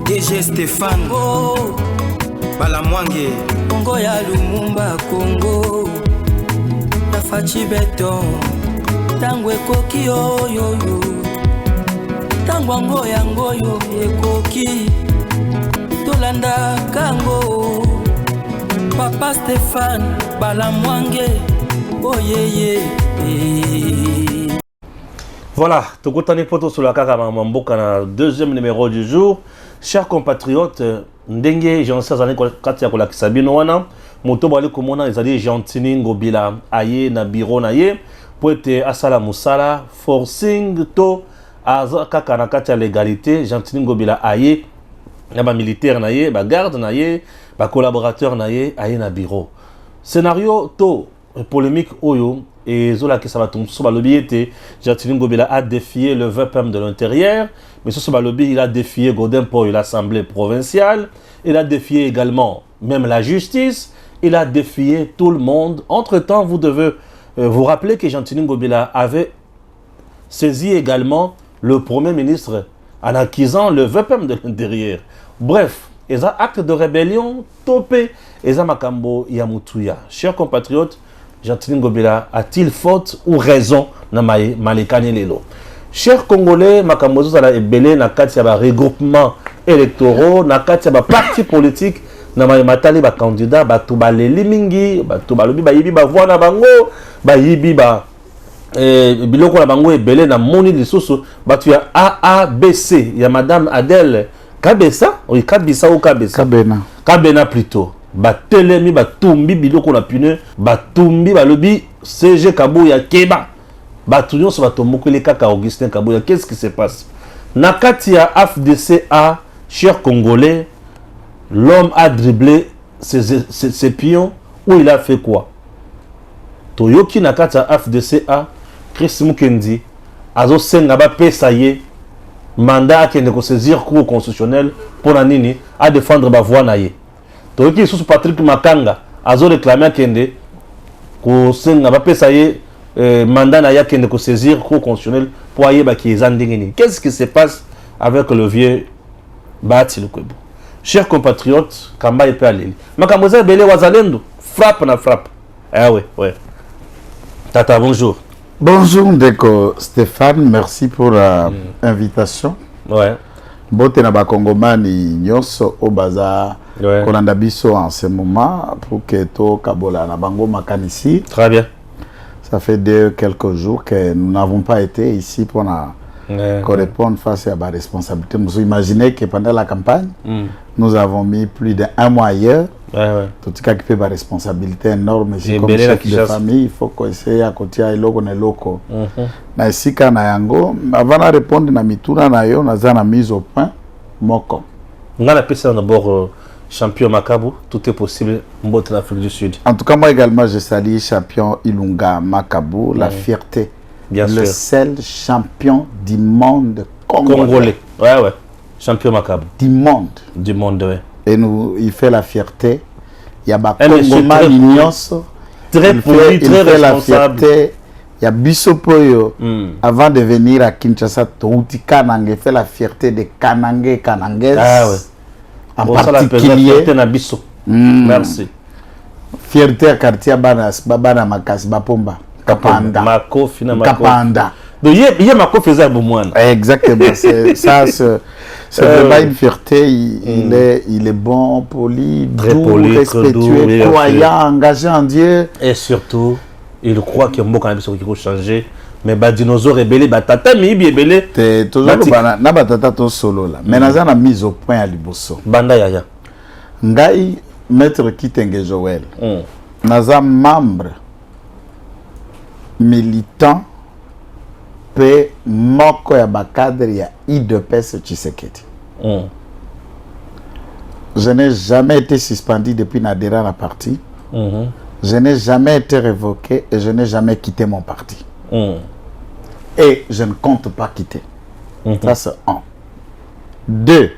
DG Stéphane Balamwange Congo ya Lumumba Congo Tafachi Beton Tangwe koki oyo Tangwango yango yo ekoki Tolanda kango Papa Stéphane Balamwange Oh yeah. Voilà, Tokotani Poto sur la Kaka Mamboka na deuxième numéro du jour. Chers compatriotes, ndenge j'en zane katia kola kisabino wana moto bali komona ezali Gentini Ngobila aye na bureau na ye po ete asala musala forcing to aza kaka na katia légalité. Gentini Ngobila aye na ba militaire na ye ba garde na ye ba collaborateur na ye aye na bureau. Scénario to polémique oyo et Zola qui s'abat sur le lobby était Gentini Ngobila a défié le VPM de l'intérieur, mais sur le lobby il a défié Godin pour l'Assemblée provinciale, il a défié également même la justice, il a défié tout le monde. Entre-temps, vous devez vous rappeler que Gentini Ngobila avait saisi également le Premier ministre en accusant le VPM de l'intérieur. Bref, ils ont acte de rébellion, topé, ils ont makambo yamutuya. Chers compatriotes, Gentini Ngobila a-t-il faute ou raison na malekani lelo? Chers Congolais, makambozo zala ebele na kati ya ba regroupement électoraux, na kati ya ba parti politique, na matali ba candidat, ba tubaleli mingi, ba tubalobi ba yibi ba voix na bango, ba yibi ba biloko na bango ebele na moni lisusu, ba tu ya AABC, ya Madame Adèle Kabesa, oui Kabisa ou Kabesa? Kabena plutôt. Batelemi batumbi biloko na pune batumbi balobi CG Kabuya Keba batunyo so batomoko le kaka Augustin Kabuya. Qu'est-ce qui se passe na kati ya FDCA? Chers Congolais, l'homme a dribblé ses pions ou il a fait quoi? Toyoki na kati ya FDCA Chris Mukendi azo senga ba pesa ye mandat akende ko saisir cour constitutionnel pour na nini a défendre ba voix na ye. Donc, sous Patrick Makanga, azo réclamé kende ko senga ba pesa ye mandat na ya kende ko saisir cour constitutionnel pour aye ba ki ezandingini. Qu'est-ce qui se passe avec le vieux Bati Lukwebo? Chers compatriotes, Kamba epe aleli. Makambo za belé wazalendo, frappe na frappe. Ah ouais. Tata, bonjour. Bonjour Ndeko Stéphane, merci pour l'invitation. Ouais. Bote na ba Kongomani nyonso o baza Kolanda biso en ce moment pour que to Kabola na bango makanisi. Très bien. Ça fait quelques jours que nous n'avons pas été ici pour répondre face à ma responsabilité. Vous imaginez que pendant la campagne, nous avons mis plus d'un mois ailleurs. Tout ce qui peut ma responsabilité énorme. C'est comme chef de famille, il faut qu'on essaye à côté à l'oko na loko. Na sika na yango, avant de répondre na mituna na yo, na zana mise au point moko. On a la personne d'abord champion Makabu, tout est possible en Afrique du Sud. En tout cas, moi également, je salue champion Ilunga Makabu, la fierté. Bien le seul champion du monde congolais. Ouais. Champion Makabu. Du monde. Du monde, ouais. Et nous, il fait la fierté. Il y a Congoma Mignonso. Très poli, très responsable. Il y a Bissopoyo. Avant de venir à Kinshasa, Touti Kanangé fait la fierté de Kanangé, Kanangés. Ah ouais. En particulier. Merci. Fierté à quartier Babana Makas, Bapomba. Kapanda. Kapanda. Donc, il y a Mako faisait un bon moine. Exactement. C'est vraiment une fierté. Il est bon, poli, doux, respectueux, croyant, engagé en Dieu. Et surtout, il croit qu'il y a un mot qui peut changer. Mais les dinosaures rebellés, batata, mais ils rebellés. C'est toujours na batata to solo là. Mais nous avons mis au point à Liboso. Banda yaya. Ngai maître Kitenge Joël. Nous avons membre militant pe moko ya bakadre ya IDPS Tshisekedi. Je n'ai jamais été suspendu depuis n'adhérant à la partie. Je n'ai jamais été révoqué et je n'ai jamais quitté mon parti. Et je ne compte pas quitter. Ça c'est un. Deux,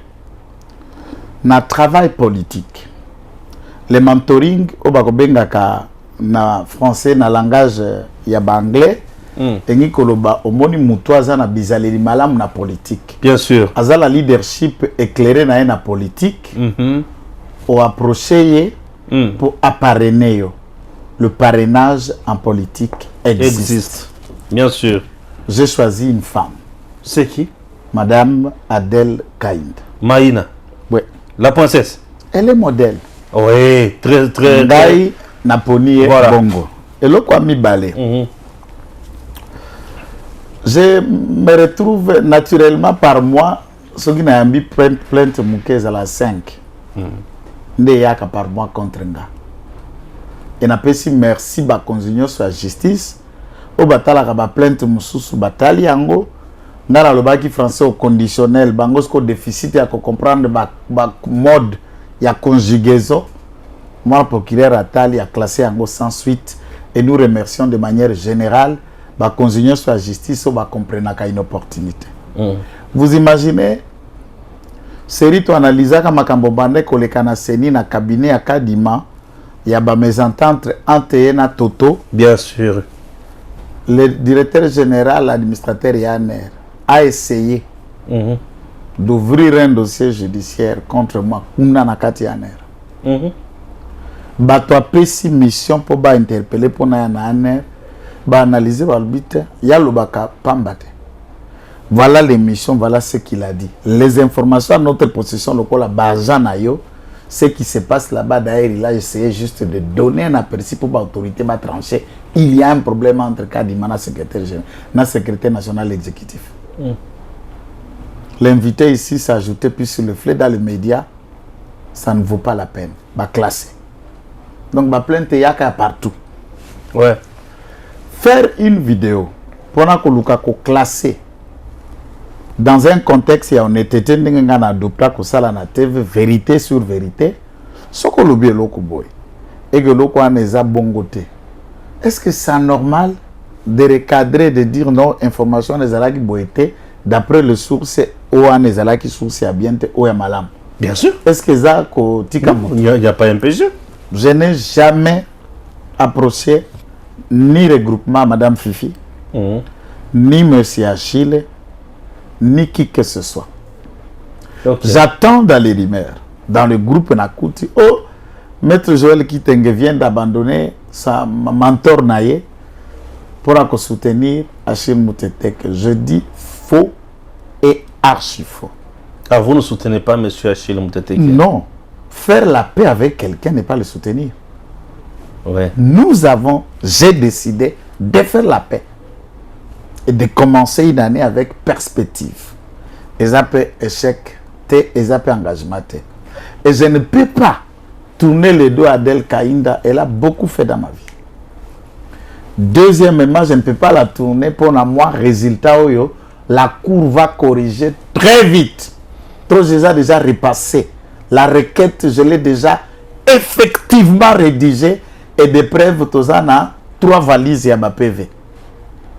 notre travail politique. Le mentoring au bakobengaka na français na langage ya anglais engi koloba omoni mutu aza na bizaleli malamu na politique. Bien sûr. Aza la leadership éclairé na na politique. Ou approcher pour apparrainer yo. Le parrainage en politique existe. Bien sûr. J'ai choisi une femme. C'est qui? Madame Adèle Kaïnda. Maïna. Oui. La princesse. Elle est modèle. Oui, très. Ngai Naponi voilà. Bongo. Et le quoi mi balé. Je me retrouve naturellement par moi, ce qui n'a mis plainte moukez à la 5. Nde yaka par moi contre nga. Et n'a pas si merci ba continuer sur la justice. Au batala ka ba plainte mususu batali yango. Ngala le baki français au conditionnel bango sko déficit ya ko comprendre ba mode ya conjugaison. Moi procureur atali a classé yango sans suite et nous remercions de manière générale ba continuer sur la justice ou ba comprendre ka une opportunité. Vous imaginez série to analyser ka makambo bande ko le kana seni na cabinet ya Kadima ya ba mésentente entre na Toto. Bien sûr. Le directeur général, l'administrateur Yanner, a essayé d'ouvrir un dossier judiciaire contre moi. Bato a pris mission pour interpeller pour Yanner, analyser l'arbitre, Yalobaka Pambate. Voilà les missions, voilà ce qu'il a dit. Les informations à notre possession, le col Bajanayo, ce qui se passe là-bas, d'ailleurs, il a essayé juste de donner un aperçu pour l'autorité va trancher. Il y a un problème entre Kadima et secrétaire national exécutif. L'invité ici s'ajoutait puis sur le flé dans les médias, ça ne vaut pas la peine. Va classer. Donc, va plainte yaka partout. Ouais. Faire une vidéo pour qu'on classer dans un contexte où on était adopté que ça la TV vérité sur vérité, ce que l'objet loko boy et que loko aneza bongote. Est-ce que c'est normal de recadrer, de dire non, information des alaki boité d'après le source ou les alaki source à bien ou à malam? Bien sûr. Est-ce que ça il n'y a pas un péché? Je n'ai jamais approché ni regroupement Madame Fifi, ni Monsieur Achille, ni qui que ce soit. Okay. J'attends dans les rumeurs, dans le groupe Nakuti, oh, Maître Joël Kitenge vient d'abandonner sa mentor Naye pour soutenir Achille Moutetek. Je dis faux et archi faux. Ah, vous ne soutenez pas M. Achille Moutetek? Non. Faire la paix avec quelqu'un n'est pas le soutenir. Ouais. J'ai décidé de faire la paix et de commencer une année avec perspective. Et ça peut échec, et ça peut engagement. Et je ne peux pas tourner les dos à Adèle Kaïnda. Elle a beaucoup fait dans ma vie. Deuxièmement, je ne peux pas la tourner pour moi. Résultat, la cour va corriger très vite. Trop, je l'ai déjà repassé. La requête, je l'ai déjà effectivement rédigée. Et des preuves, tout ça, 3 valises à ma PV.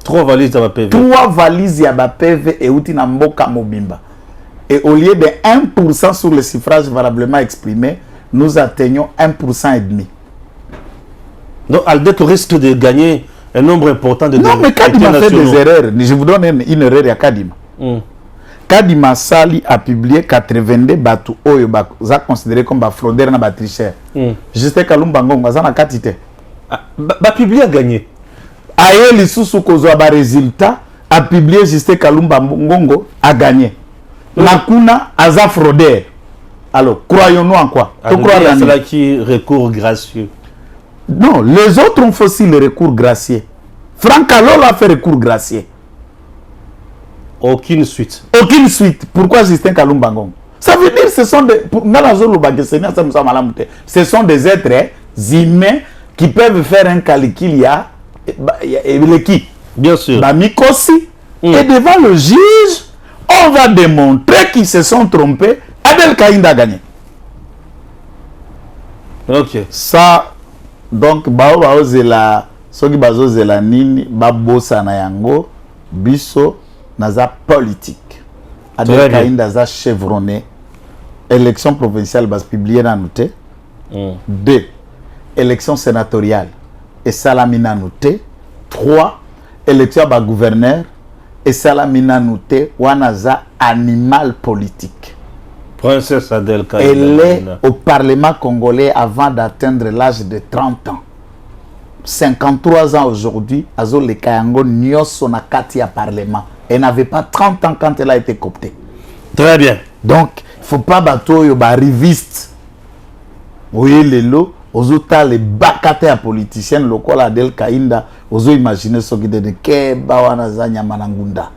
3 valises à ma PV. 3 valises à ma PV et outil na mboka mobimba. Et au lieu de 1% sur le suffrage valablement exprimé, nous atteignons 1% et demi. Donc, Aldec risque de gagner un nombre important de... Non, mais Kadima fait des erreurs. Je vous donne une erreur à Kadima. Kadima Sali a publié 82 bateaux oyo za considéré comme ba fraudeur na ba tricheur. Juste Kalumba Ngongo za na katite. Ba publié a gagné. Aye lisusu kozwa ba résultat a publié Juste Kalumba Ngongo a gagné. Nakuna aza fraudeur. Alors, croyons-nous en quoi? C'est là qui recours gracieux. Non, les autres ont fait aussi le recours gracieux. Franck Alolo a fait recours gracieux. Aucune suite. Aucune suite. Pourquoi Justin Kalumba Ngongo? Ça veut dire que ce sont des... Ce sont des êtres humains qui peuvent faire un calcul. Il y a l'équipe. Bien sûr. Mikosi. Et devant le juge, on va démontrer qu'ils se sont trompés. Adèle Kaïnda a gagné. Ok. Ça, donc, bao zela, soki bazo zela nini, babosa na yango, biso, naza politique. Adèle Kaïnda za chevronné. Élection provinciale bas publiée dans noté. 2. Élection sénatoriale et salamina noté. 3. élection ba gouverneur et salamina noté wanaza animal politique. Princesse Adèle Kaïna. Elle est au Parlement congolais avant d'atteindre l'âge de 30 ans. 53 ans aujourd'hui, Azo le Kayango Nyoso na kati ya Parlement. Elle n'avait pas 30 ans quand elle a été cooptée. Très bien. Donc, il ne faut pas bateau yo ba riviste. Oui, lelo, ozo ta les bakate ya politicienne lokola Adèle Kaïnda, ozo imaginer ce qui de keba wana za nyama na ngunda.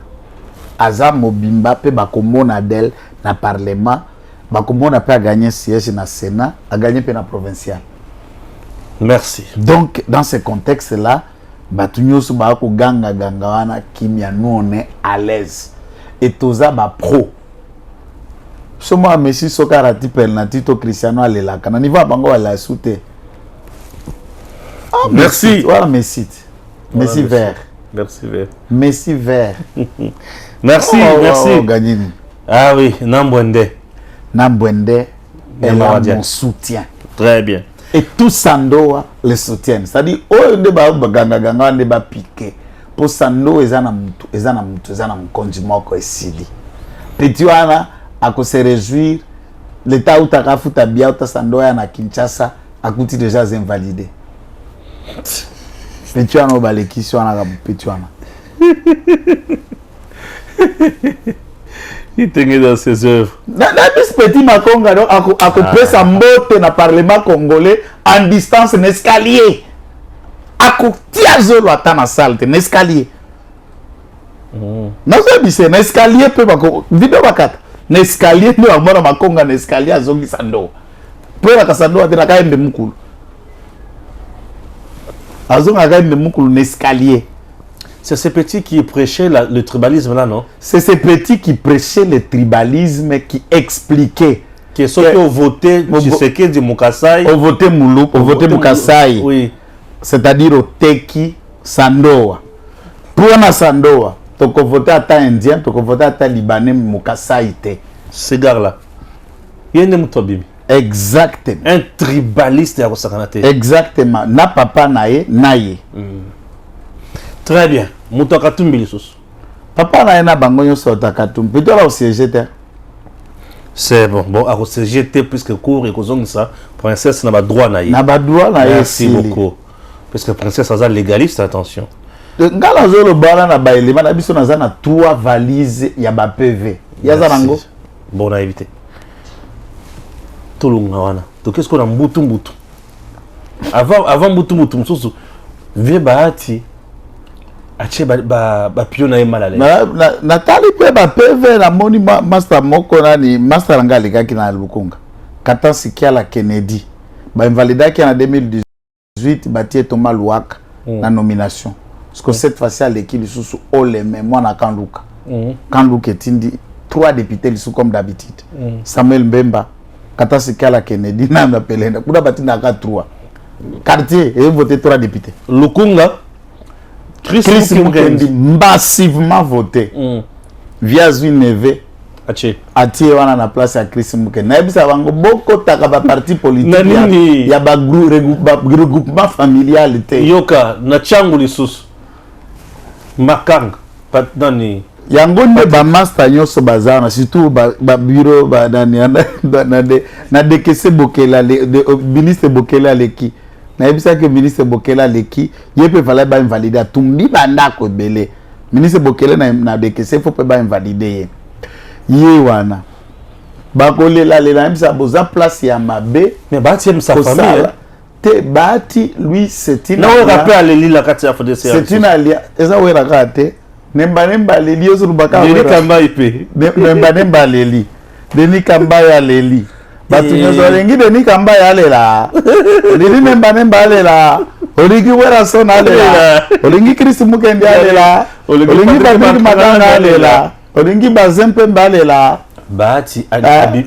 Aza mobimba pe bakomona Adèle na Parlement, bakomona pe a gagné siège na Sénat, a gagné pe na provincial. Merci. Donc, dans ce contexte-là, batunyosu ba ko ganga ganga wana kimia, nous on est à l'aise. Et toza ba pro. Somo Messi Sokarati penalty to Cristiano alela kana niveau bango wala soute. Ah, merci. Voilà Messi. Messi vert. Merci vert. Messi vert. Merci, merci. Gagnini. Ah oui, Nambwende. Nambwende est mon soutien. Très bien. Et tout Sandoa le soutiennent. C'est-à-dire, oh, ne ba ganga ganga ne ba piqué. Pour Sando ezana mutu, ezana mkonji moko esili. Petit wana à se réjouir, l'État où t'as foutu bien, où t'as Sandoya na Kinshasa, a coûté déjà invalidé. Petit wana obaleki sur wana petit wana. Il tenait dans ses œuvres. N'abis petit Makonga donc a coupé sa mbote na Parlement congolais en distance un escalier. A coupé zolo atana salte un escalier. Non c'est bien un escalier peut pas vidéo bakata. L'escalier nous avons ma conga l'escalier azongi sando pour la kasando atena kaende mukulu azonga kaende mukulu l'escalier. C'est ces petits qui prêchaient le tribalisme là, non? C'est ces petits qui prêchaient le tribalisme, qui expliquaient que ceux qui ont voté Tshisekedi Mukasai ont voté Moulou, ont voté Mukasai, oui, c'est-à-dire au Teki Sandoa. Pour un Sandoa tu peux voter à ta indien, tu peux voter à ta libanais, Mukasai. Ce gars-là, il y a un mutobimi. Exactement. Un tribaliste à Rosakanate. Exactement. Na papa nae, nae. Très bien. Moutakatumbi sous. Papa nae na bangonyo sotakatum. Plutôt là au CGT. C'est bon. Bon, à CGT puisque cours et causons ça, princesse n'a pas droit nae. N'a pas droit nae. Merci beaucoup. Parce que princesse a légaliste, attention. Ngala zolo bala na baile mana biso na zana 3 valises ya ba PV. Ya zarango. Bon, on a évité. Tout le monde. Donc qu'est-ce qu'on a mbutu. Avant mbutu msusu. Vie bahati. Ache ba pion na mal à l'aise. Na tali pe ba PV na moni master moko nani master ngale kaki na Lukunga. Katan sikiala Kennedy. Ba invalida ki en 2018 batie Thomas Luaka na nomination. Parce que cette fois-ci, l'équipe sous les mêmes, moi, na Kanlouka. Kanlouka est indi 3 députés, ils sont comme d'habitude. Samuel Mbemba, Katasi Kala Kennedy, Nanda Pelenda, Kouda Batina 3. Quartier, et voté 3 députés. Lukunga, Chris Mukendi, massivement voté. Via Neve, Atie wana na place à Chris Mukendi. Naibisa wango boko takaba parti politique. Il y a ba regroupement familial. Yoka, na changu lisusu. Makang patnani yango ne ba master nyoso bazana surtout ba bureau ba dani na dekese bokela le ministre bokela leki na ebisa que ministre bokela leki yepe fallait ba invalider tumbi banda ko belé ministre bokela na dekese faut pas ba invalider ye wana ba kolela le na ebisa boza place ya mabe mais ba tième sa famille te bati lui c'est une na on rappelle à l'île la carte FDC c'est une alliance eza wera kate nemba leli osuru baka wera kamba ipe nemba leli deni kamba ya leli batu nyozo lengi deni kamba ya lela leli nemba lela olingi wera sona lela olingi Chris Mukendi lela olingi babiri maganga lela olingi bazempe mbalela bati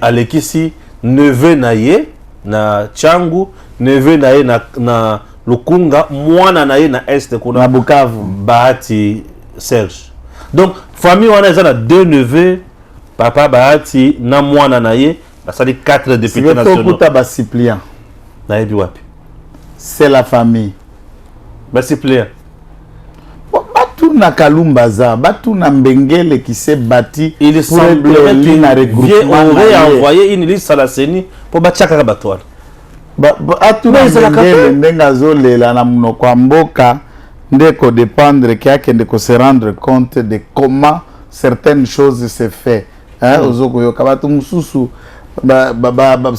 alekisi neveu na ye na changu neve na ye na Lukunga mwana na ye na est kuna na Bukavu Bahati Serge. Donc famille wana eza na 2 neveux, papa Bahati na mwana na ye basali 4 députés nationaux. C'est ba suppléant na yebi wapi c'est la famille ba suppléant batu na Kalumbaza, batu na Mbengele qui s'est bâti il semblerait qu'il aurait envoyé une liste à la CENI pour Bachaka Batoual. Atu na Mbengele ndenga zolela na munoko mboka ndeko dépendre qui se rendre compte de comment certaines choses se fait. Hein,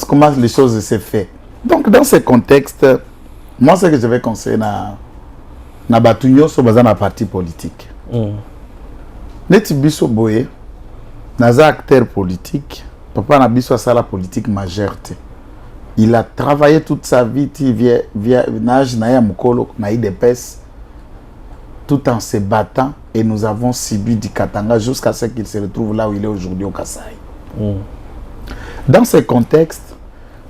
comment les choses se fait. Donc dans ce contexte, moi ce que je vais conseiller na batunyo so baza na parti politique. Neti biso boye naza acteur politique, papa na biso sala politique majorité. Il a travaillé toute sa vie via nage na ya mukolo na IDPS tout en se battant et nous avons subi du Katanga jusqu'à ce qu'il se retrouve là où il est aujourd'hui au Kasaï. Dans ce contexte,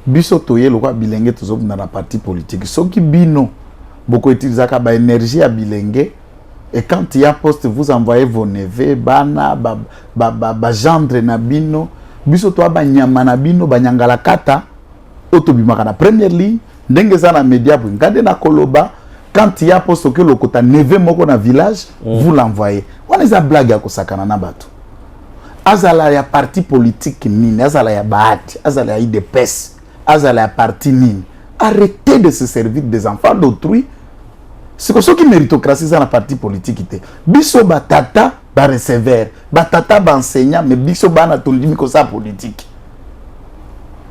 biso toye le roi bilenge toujours dans la partie politique. Ce qui bino beaucoup utilisent la énergie à bilenge et quand il y a poste vous envoyez vos neveux bana gendre na bino biso to ba nyama na bino banyangala kata otobimaka na première ligne ndenge za na média pour ngade na koloba quand il y a poste que le kota neveu moko na village vous l'envoyez on les a blague ya kosakana na bato azala ya parti politique nini azala ya baati azala ya IDPS azala ya parti nini arrêtez de se servir des enfants d'autrui. C'est que ce qui méritocratie dans la partie politique était biso batata ba receveur batata ba enseignant mais biso bana tondimi ko sa politique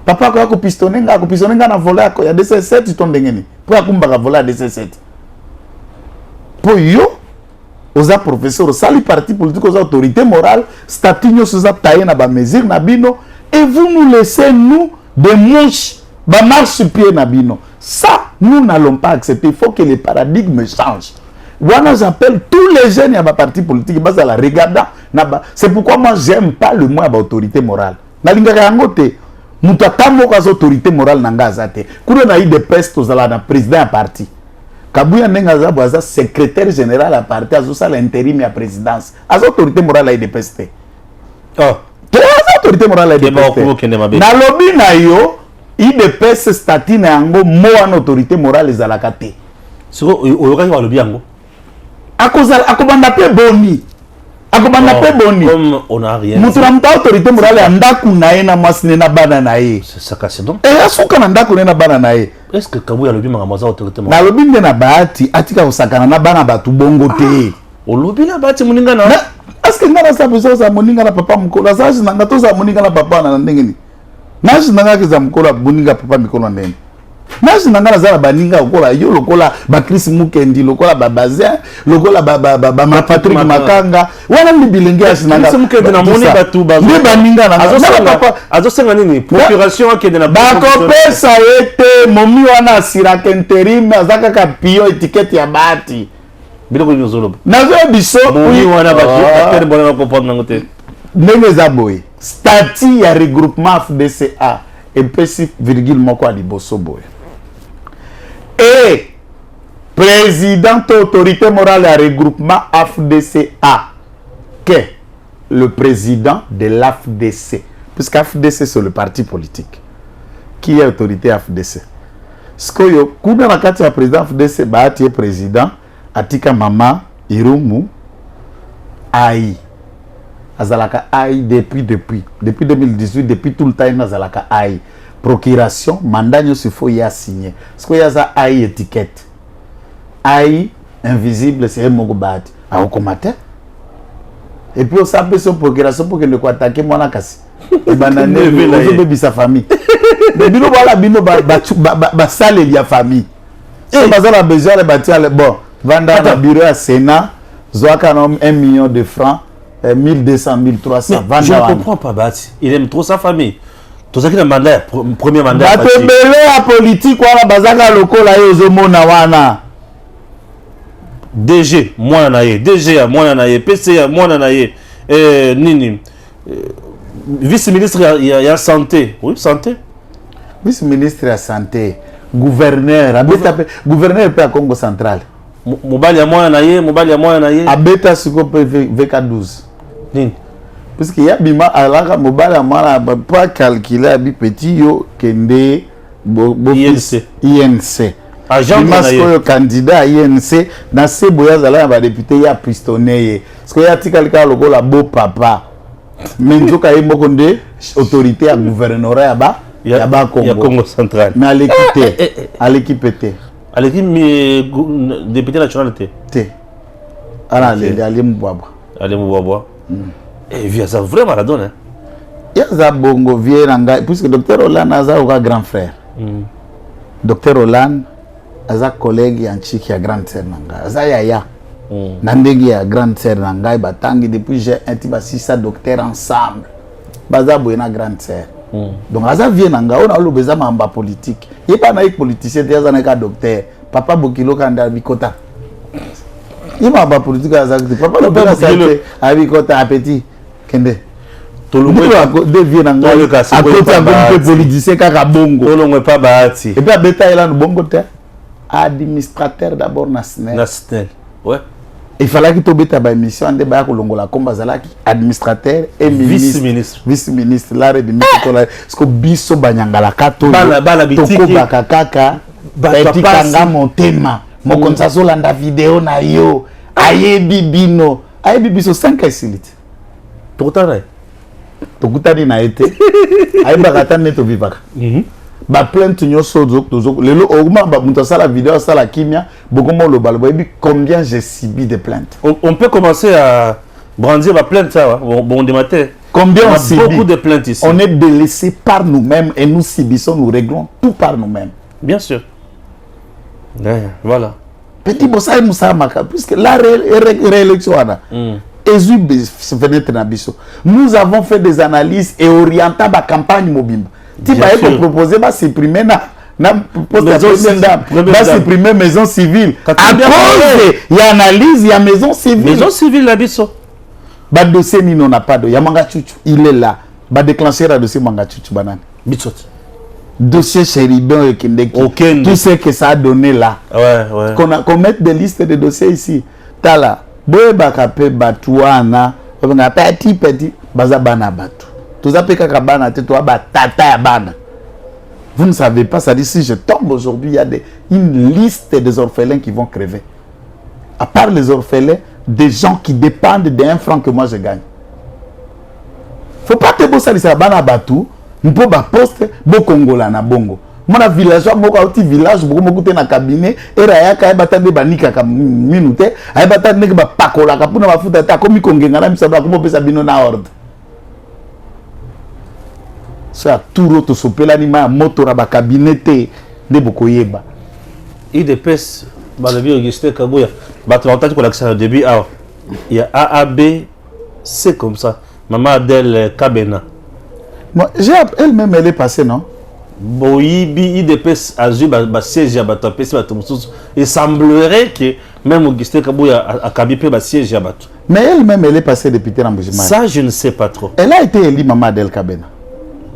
papa ko pistonenga na voler ya DC7 tondengeni pour akumba ka voler DC7 pour yo oza professeur sali parti politique aux autorités morales statut nyo soza tailler na ba mesure na bino et vous nous laissez nous des mouches ba marche sur pied na bino. Ça, nous n'allons pas accepter. Il faut que les paradigmes changent. Voilà, j'appelle tous les jeunes à ma parti politique. C'est pourquoi moi, j'aime pas le mot autorité morale. Autorité morale nangazate. Quand on a eu des pestes aux ala président à parti. Kabouya nengaza boaza secrétaire général à parti azosa l'intérim à présidence. Az autorité morale a des pestes. Oh. Autorité morale a des pestes. Na lobby na yo. IDPS statut na yango mo en autorité morale ezalaka te. Siko oyokaki ba lobi yango. Akobanda pe boni. Akobanda pe boni. Comme on a rien. Mutura mta autorité morale ya ndaku na ye na masine na bana na ye. C'est ça casse donc. Et asuka na ndaku na bana na ye. Est-ce que Kabouya lobi mangamaza autorité morale? Na lobi nde na baati atika osakana na bana batu bongo te. O lobi na baati muninga na. Est-ce que ngana sa besoin sa moninga na papa mkola sa na ngato sa moninga na papa na ndengeni. Naji nanga kiza mkola buninga papa mikolo ndeni. Naji nanga na zala baninga okola yo lokola ba Chris Mukendi lokola ba Bazin lokola ba Patrick Makanga wana ndi bilenge asinanga. Chris Mukendi na moni batu ba. Ndi baninga na papa azosenga nini procuration akende na ba kopesa ete momi wana asiraka interim azaka ka pio étiquette ya bati. Biloko nyozolo. Nazo biso momi wana ba akende bona comprendre ngote. Nenge zaboy statut ya regroupement FDCA et petit virgule moko liboso boy et président autorité morale à regroupement FDCA que le président de l'AFDC puisque AFDC c'est le parti politique qui est autorité AFDC skoyo kuna na kati ya président FDC baati est président atika mama Irumu ai azalaka ai depuis 2018 depuis tout le temps azalaka ai procuration mandat nyoso faut y signer parce que yaza ai étiquette ai invisible c'est moko bati akomate et puis on s'appelle son procuration pour que ne ko attaquer mwana kasi et banane ozo bebisa famille mais bino bala bino ba sale ya famille et bazala besoin de bâtir bon vendre na bureau à Sénat zoaka 1 million de francs 1200, 1300. Je ne comprends pas, Bati. Il aime trop sa famille. Tout ça qui est un mandat, premier mandat. Bati belé à politique, wana bazaka lokola yozo mona wana. DG, moi naye. DG, moi naye. PC, moi naye. Nini. Vice-ministre, il y a santé. Oui, santé. Vice-ministre à santé. Gouverneur. Gouverneur à Congo central. Mobali ya moi naye. Abeta siko VK12. Parce qu'il y a bima alaka mobile amana pas calculer abi petit yo kende INC Agent le candidat à INC, dans ces boyas, il va député, il y a pistonné. Parce qu'il y a quelqu'un qui a beau papa. Mais il y a autorité à gouvernorat là-bas. Il y a Congo central. Mais à l'équipe, à l'équipe était. À l'équipe, député national était. Alors, allez Mbouaba. Allez Mbouaba. Et via ça, vraiment la donne. Il y a Bongo, vieux Nanga, puisque Dr Hollande a un grand frère. Dr Hollande a un collègue qui a grande sœur Nanga. Aza Yaya. Nandegi a grande sœur Nanga. Batangi depuis j'ai un petit ça docteur ensemble. Baza Boyena grande sœur. Donc Aza vieux Nanga, on a le besoin de politique. Il n'y a pas de politicien, il y a un docteur. Papa Bokilo Kanda Bikota. Il n'y a pas de politique à Aza. Papa Bokilo Abikota Petit. Kende. Tout le monde devient à côté de politicien kaka bongo. Tout le monde pas bâti. Et puis à Beta il a un bongo te administrateur d'abord national. Ouais. Il fallait que tu beta ba émission ande ba ko longola komba zalaki administrateur et ministre. Vice-ministre la de ministre la parce que biso banyangala kato. Bala bitiki. Toko bakakaka. Beti kanga montema. Mokonza zolanda vidéo na yo. Ayebi bino. Ayebi biso 5 silite. Pourtant tokutani na été ay bakata neto vivaka ba plainte nyoso zoko lelo oguma ba muta la vidéo ça la kimia bokomo lo balbo ebi combien j'ai subi de plaintes. On peut commencer à brandir ma plainte ça bon démater combien on subit beaucoup de plaintes ici. On est délaissé par nous-mêmes et nous subissons, nous réglons tout par nous-mêmes. Bien sûr. Voilà. Petit bossa Moussa Maka puisque la réélection nous avons fait des analyses et orienté la campagne mobile. Tu vas proposer de supprimer supprimer maison civile. À cause il y a analyse, il y a maison civile. Maison civile la biso. Ba dossier ni non a pas de. Il y a Manga Chuchu. Il est là. Ba déclencher le dossier Manga Chuchu banane. Bitsot. Dossier Chéribin et Kindeki. Tout ce que ça a donné là. Ouais. Qu'on mette des listes de dossiers ici. T'as là. Boye bakape batuana on petit baza bana batu tous appelés kakabana te toi batata ya bana. Vous ne savez pas, ça dit si je tombe aujourd'hui il y a une liste des orphelins qui vont crever. À part les orphelins, des gens qui dépendent d'un franc que moi je gagne. Faut pas te bosser ça bana batu mpo ba poste bo kongola na bongo. Mon village, moi aussi village, beaucoup de na cabinet, et raya ka batande banika ka minute, ay batande ba pakola ka puna bafuta ta komi kongenga na misaba ko pesa bino na ordre. Ça tout roto sopela ni ma motora ba cabinet de bokoyeba. IDPS ba le vieux Augustin Kabuya, ba tu entends qu'on l'accès au début il y a AAB c'est comme ça. Maman Adèle Kabena. Moi, elle-même elle est passée non? Boyibi IDPS Azul siège à Bato. Il semblerait que même Augustin Kabouya a Kabipé siège à Bato. Mais elle-même, elle est passée députée dans Boujima. Ça, je ne sais pas trop. Elle a été élue, Maman Adèle Kabena.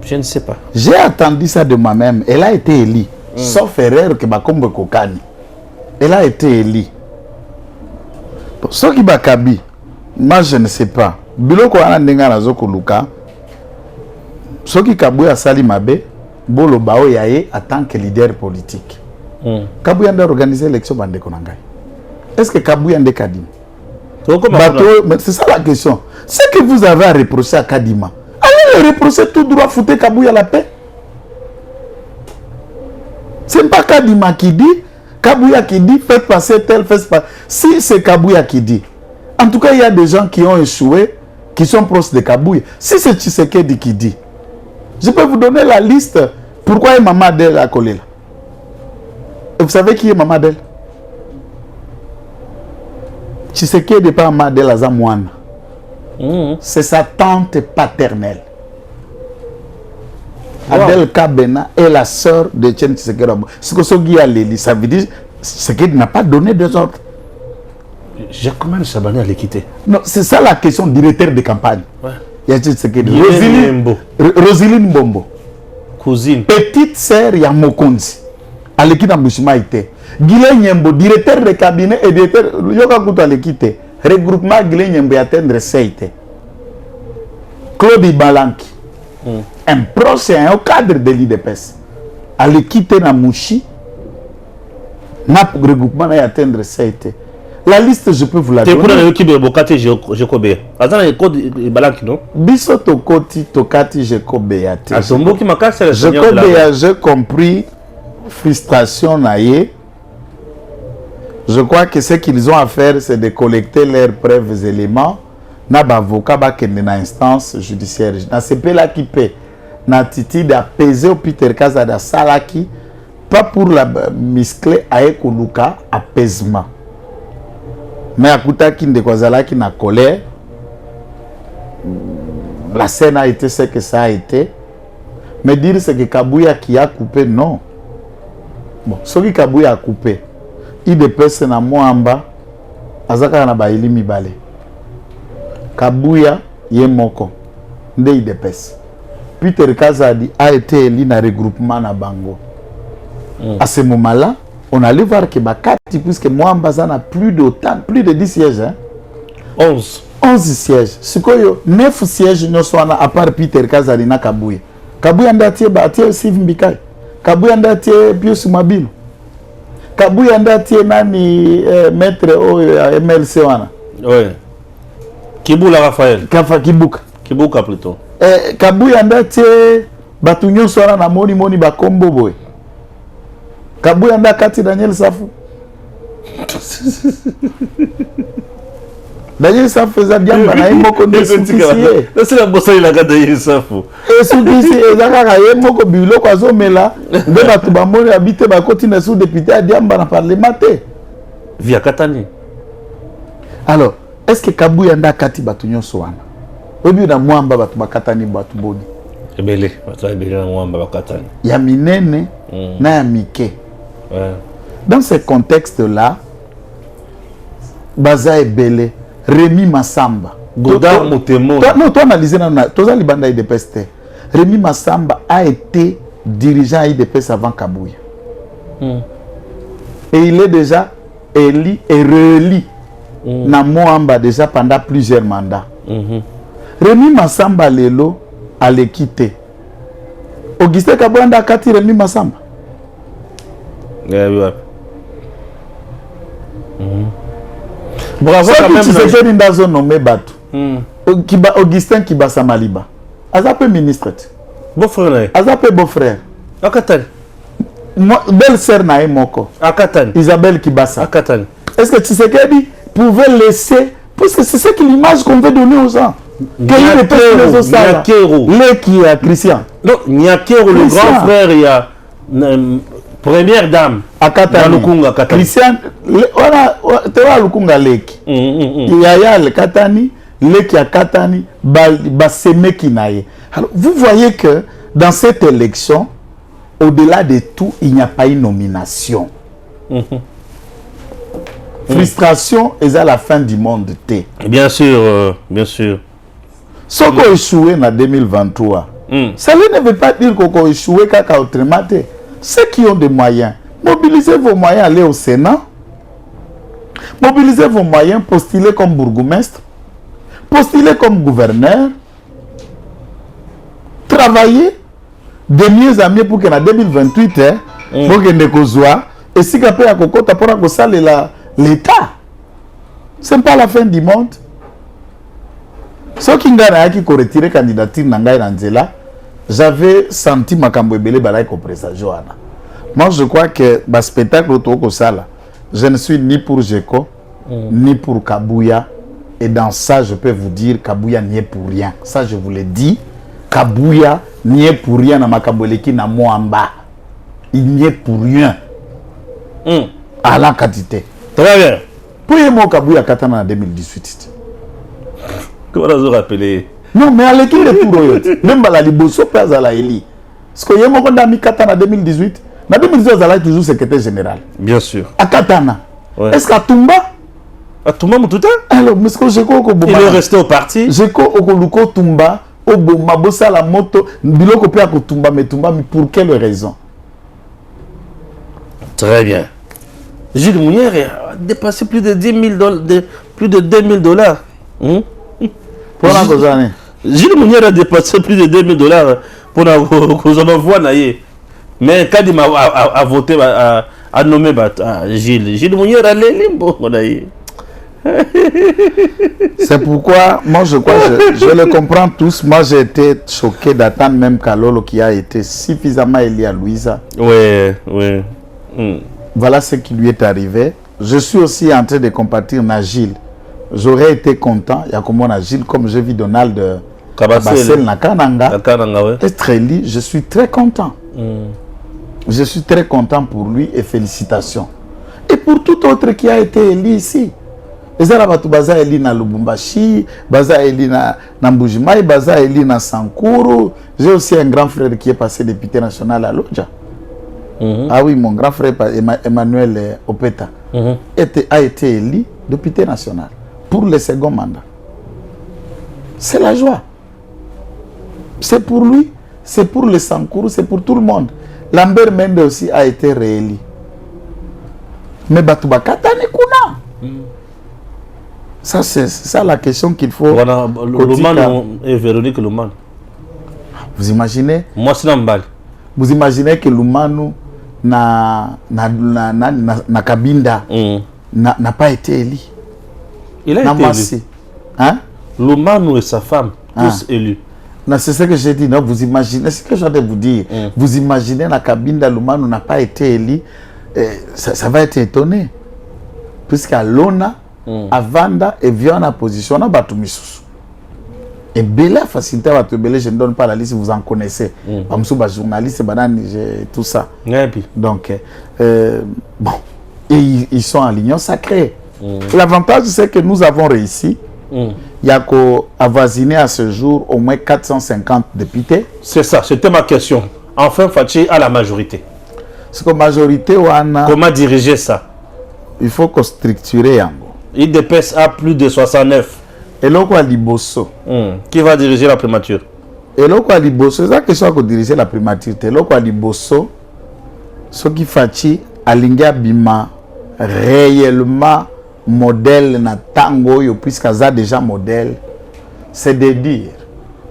Je ne sais pas. J'ai attendu ça de moi-même. Elle a été élue. Sauf erreur que Bakombe Kokani. Elle a été élue. Ce qui Bakabi, moi je ne sais pas. Biloko Anandenga Nazoko Luka. Ce qui Kabouya Sali Mabe. Bolo Bao Yaye en tant que leader politique. Kabouya a organisé l'élection Bande Konangai. Est-ce que Kabouya a Kadim? C'est ça la question. Ce que vous avez à reprocher à Kadima, allez le reprocher tout droit, foutez Kabouya la paix. Ce n'est pas Kadima qui dit, Kabouya qui dit, faites passer tel, faites passer. Si c'est Kabouya qui dit, en tout cas, il y a des gens qui ont échoué, qui sont proches de Kabouya. Si c'est Tshisekedi qui dit, je peux vous donner la liste. Pourquoi est Maman Adèle à collé là? Et vous savez qui est Maman Adèle? Tshisekedi n'est pas Maman Adèle Azamouane. C'est sa tante paternelle. Adèle Kabena est la sœur de Tchen Tshisekedi. Ce que Sogi a l'élu, ça veut dire Tshisekedi n'a pas donné des ordres. Jacquemin Chabani a l'équité. Non, c'est ça la question directeur de campagne. Ouais. Rosiline Mbombo. Cousine. Petite sœur ya Mokonzi. À l'équipe d'Ambouchima était. Guilé Nyembo, directeur de cabinet et directeur. Yoga Kouta l'équipe. Regroupement Guilé Nyembo atteindre Seite. Claude Ibalanki. Un proche et un cadre de l'IDPS. À l'équipe na Mouchi. n'a regroupement n'a atteindre ça été. La liste, je peux vous la donner. Tu es pour Bokati Jekobe. Attends, il code Balaki, non? Biso Tokoti Tokati Jekobe. Jekobe a j'ai compris frustration naïe. Je crois que ce qu'ils ont à faire, c'est de collecter leurs preuves et éléments. Na avocat qui est dans instance judiciaire. Na CP là qui paie. Na titi d'apaiser au Peter Kaza da Salaki. Pas pour la muscler à Ekoluka apaisement. Mais à Kuta Kinde Kwazala qui n'a colère. La scène a été ce que ça a été. Mais dire c'est que Kabouya qui a coupé, non. Bon, ce que Kabouya a coupé, il dépasse na Moamba, Azaka na Baili Mibale. Kabouya Yemoko, nde il dépasse. Peter Kazadi a été élu dans le regroupement na Bango. À ce moment-là, on allait voir que Bakati, puisque Moamba a plus de 10 sièges. Hein? 11 sièges. Ce que 9 sièges ne sont à part Peter Kazadi na Kabouya. Kabouya ndatie Steve Mbikai. Kabouya ndatie Pius Mabilu. Kabouya ndatie nani maître MLC wana. Oui. Kibula Raphaël. Kibuka plutôt. Kabouya ndatie batu nyonso wana na moni bakombo boy. Kabouya ndakati Daniel Safu. Daniel Safu faisait bien bana moko ndesukisiye. C'est la bossa il a Daniel Safu. Sukisi ezaka ye moko biloko azomela nde batu bamoni habite bakoti na sous député a diamba na parlement te. Via Katani. Alors, est-ce que Kabouya ndakati batu nyonso wana? Obi na Mwamba batu bakatani batu boni. Ebele, batu ebele na Mwamba bakatani. Ya minene na ya mike. Ouais. Dans ce contexte-là, Baza Ebele, Rémi Massamba, Godard Motemo. Non, toi analysez dans Libanda IDPS. Rémi Massamba a été dirigeant IDPS avant Kabouya. Et il est déjà élu et réélu na Moamba déjà pendant plusieurs mandats. Rémi Massamba Lelo allait quitter. Augustin Kabouya a quitté Rémi Massamba. Bravo quand même. C'est que dans zone nommé Batu. Augustin Kibasa Maliba. Azapé ministre. Beau-frère. Azapé beau-frère. Akatan. Belle-sœur Nae Moko. Akatan. Isabelle Kibasa. Akatan. Est-ce que Tshisekedi pouvait laisser, parce que c'est ça que l'image qu'on veut donner aux gens. Nyakero. Qui est Christian. Non, Nyakero, le grand frère, il y a première dame. Akatani. Christian, Tewa Lukunga Leki. Yaya le Katani, Leki Akatani, Basemeki Naye. Alors, vous voyez que dans cette élection, au-delà de tout, il n'y a pas une nomination. Frustration est à la fin du monde. Bien sûr, bien sûr. Ce qu'on a échoué en 2023, ça ne veut pas dire qu'on a échoué autrement. Ceux qui ont des moyens, mobilisez vos moyens, allez au Sénat, mobilisez vos moyens, postulez comme bourgmestre, postulez comme gouverneur, travaillez de mieux en mieux pour qu'en 2028, pour que nous soyons, et si après à Coco, tu as ça l'État. Ce n'est pas la fin du monde. Ceux qui ont retiré la candidature Nanzela, j'avais senti ma cambouébélé balai comme présage. Moi, je crois que le spectacle autour de ça, je ne suis ni pour Jeko, ni pour Kabouya. Et dans ça, je peux vous dire, Kabouya n'y est pour rien. Ça, je vous l'ai dit. Kabouya n'y est pour rien dans ma cambouéleki na Moamba. Il n'y est pour rien. À la quantité. Très bien. Pour moi, Kabouya Katana en 2018. Comment vous rappelez? Non, mais à l'équipe de Touroyot, même à la Liboso, pas à la Eli. Parce que Yemo Kondami Katana en 2018, en 2018, il est toujours secrétaire général. Bien sûr. À Katana. Ouais. Est-ce qu'à Tumba? À Tumba, tout à alors, mais il est resté au parti. Jeko Okoluko Tumba, Oboma, Bossa la moto, Biloko Pia Tumba, mais Tumba, mais pour quelle raison? Très bien. Gilles Mounière a dépassé plus de 10 000 $, plus de 2 000 $. Pour la cause année. Gilles Mounière a dépassé plus de 2 000 $ pour la cause en voie naïe. Mais quand il a voté a nommé Gilles Mounier à l'Elimbo. C'est pourquoi, moi je crois, je le comprends tous. Moi j'ai été choqué d'attendre même Kalolo qui a été suffisamment lié à Louisa. Oui, oui. Voilà ce qui lui est arrivé. Je suis aussi en train de compatir Nagil. J'aurais été content, il y a comme Nagil, comme j'ai vu Donald Kabassel Nakananga. Je suis très content. Je suis très content pour lui et félicitations. Et pour tout autre qui a été élu ici. Baza Eli na Lubumbashi, Baza Eli na Mbujimai, Baza Eli na Sankuru. J'ai aussi un grand frère qui est passé député national à Lodja. Ah oui, mon grand frère Emmanuel Opeta a été élu député national pour le second mandat. C'est la joie. C'est pour lui, c'est pour le Sankuru, c'est pour tout le monde. Lambert Mende aussi a été réélu. Mais Batouba Katane Kuna. Ça, c'est ça la question qu'il faut. Voilà, Loumano et Véronique Loumano. Vous imaginez? Moi, c'est Nambal. Vous imaginez que Loumano na Kabinda n'a pas été élu. Il a été élu. Hein? Loumano et sa femme, tous élus. C'est ce que j'ai dit. Non, vous imaginez, ce que j'ai de vous dire. Vous imaginez na Kabinda, Loumano n'a pas été élu. Ça va être étonné. Puisqu'à Lona, à Vanda et vient en position à Batumisus. Et Bela facilité à Batumisus, je ne donne pas la liste, vous en connaissez. Comme ça, journaliste, tout ça. Donc, bon, et ils sont en ligne sacrée. L'avantage, c'est que nous avons réussi. Il y a qu'à avoisiner à ce jour au moins 450 députés. C'est ça, c'était ma question. Enfin, Fatih à la majorité. C'est que majorité, comment diriger ça? Il faut qu'on structure. IDPS a plus de 69. Et là, quoi, Liboso. Qui va diriger la primature? Et là, quoi, Liboso, c'est ça que soit diriger la primature. Et là, quoi, Liboso, ce qui fait Alinga Bima réellement modèle na tango, puisqu'il y a déjà modèle, c'est de dire,